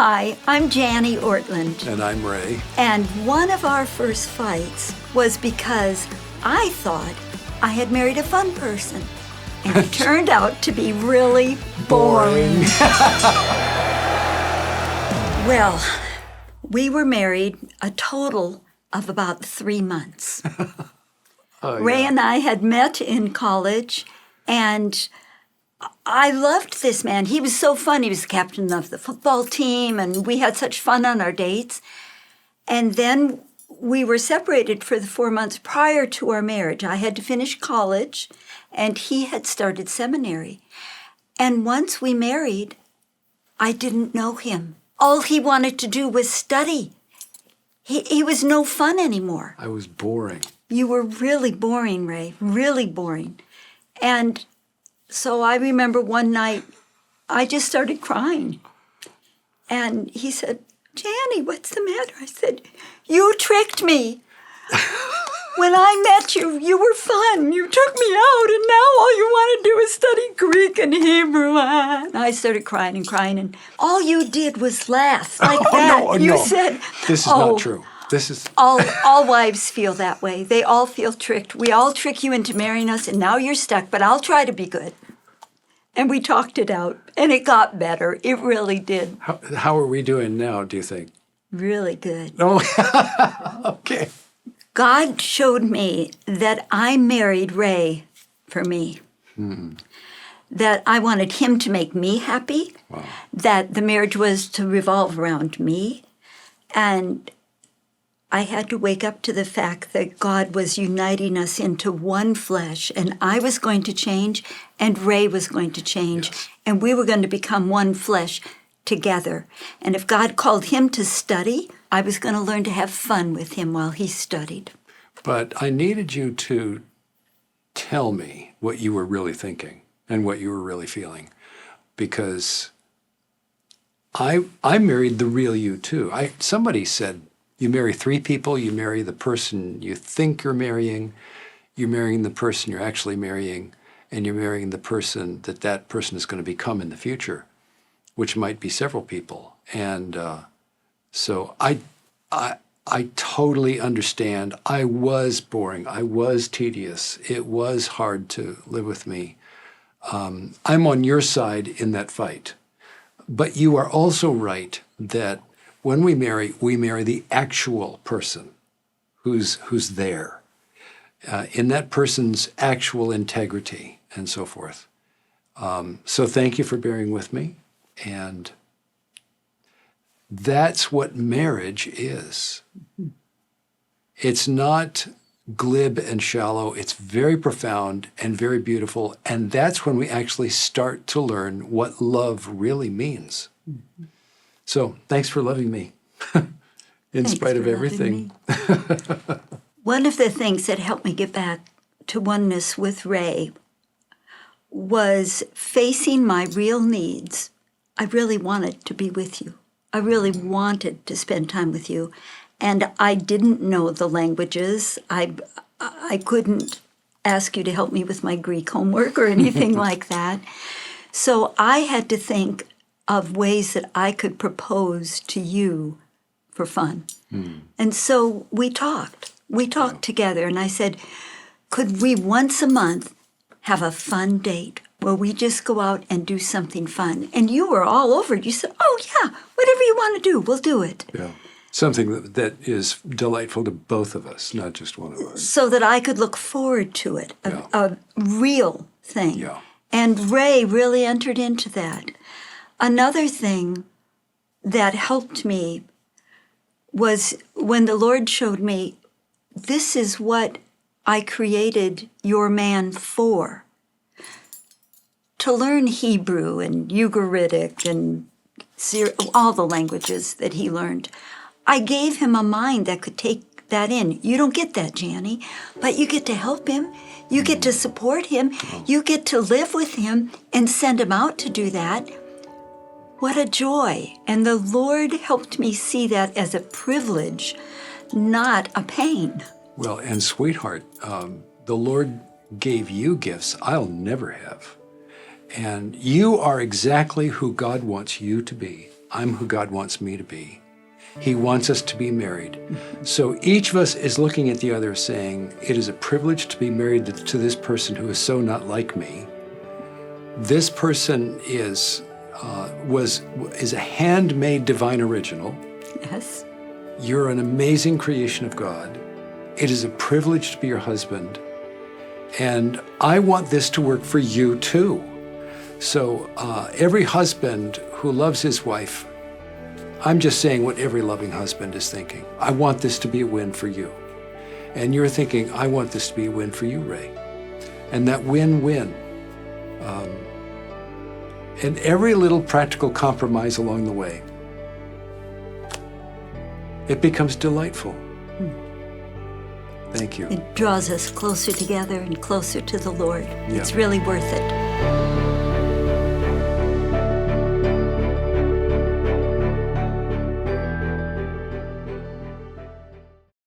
Hi, I'm Jani Ortlund. And I'm Ray. And one of our first fights was because I thought I had married a fun person. And it turned out to be really boring. Well, we were married a total of about 3 months. Ray and I had met in college, and I loved this man. He was so fun. He was the captain of the football team, and we had such fun on our dates. And then we were separated for the 4 months prior to our marriage. I had to finish college, and he had started seminary. And once we married, I didn't know him. All he wanted to do was study. He was no fun anymore. I was boring. You were really boring, Ray, really boring. And so I remember one night, I just started crying. And he said, "Jani, what's the matter?" I said, "You tricked me. When I met you, you were fun. You took me out, and now all you want to do is study Greek and Hebrew." And I started crying and crying, and all you did was laugh like that. No, you no. said, This is not true. This is... All wives feel that way. They all feel tricked. We all trick you into marrying us, and now you're stuck, but I'll try to be good. And we talked it out, and it got better. It really did. How are we doing now, do you think? Really good. Oh, okay. God showed me that I married Ray for me. That I wanted him to make me happy. Wow. That the marriage was to revolve around me. And I had to wake up to the fact that God was uniting us into one flesh, and I was going to change, and Ray was going to change, Yes. and we were going to become one flesh together. And if God called him to study, I was going to learn to have fun with him while he studied. But I needed you to tell me what you were really thinking and what you were really feeling, because I married the real you too. Somebody said, you marry 3 people, you marry the person you think you're marrying the person you're actually marrying, and you're marrying the person that person is going to become in the future, which might be several people. And so I totally understand. I was boring. I was tedious. It was hard to live with me. I'm on your side in that fight. But you are also right that when we marry the actual person who's there, in that person's actual integrity and so forth. So thank you for bearing with me. And that's what marriage is. It's not glib and shallow. It's very profound and very beautiful. And that's when we actually start to learn what love really means. So thanks for loving me in spite of everything. One of the things that helped me get back to oneness with Ray was facing my real needs. I really wanted to be with you. I really wanted to spend time with you. And I didn't know the languages. I couldn't ask you to help me with my Greek homework or anything like that. So I had to think of ways that I could propose to you for fun. And so we talked. We talked together, and I said, could we once a month have a fun date where we just go out and do something fun? And you were all over it. You said, "Oh, yeah, whatever you want to do, we'll do it." Yeah, something that is delightful to both of us, not just one of us. So that I could look forward to it, a real thing. Yeah. And Ray really entered into that. Another thing that helped me was when the Lord showed me, this is what I created your man for. To learn Hebrew and Ugaritic and all the languages that he learned. I gave him a mind that could take that in. You don't get that, Jani, but you get to help him. You get to support him. You get to live with him and send him out to do that. What a joy. And the Lord helped me see that as a privilege, not a pain. Well, and sweetheart, the Lord gave you gifts I'll never have. And you are exactly who God wants you to be. I'm who God wants me to be. He wants us to be married. So each of us is looking at the other saying, it is a privilege to be married to this person who is so not like me. This person is a handmade divine original. Yes. You're an amazing creation of God. It is a privilege to be your husband. And I want this to work for you too. So every husband who loves his wife, I'm just saying what every loving husband is thinking. I want this to be a win for you. And you're thinking, I want this to be a win for you, Ray. And that win-win. And every little practical compromise along the way, it becomes delightful. Thank you. It draws us closer together and closer to the Lord. Yeah. It's really worth it.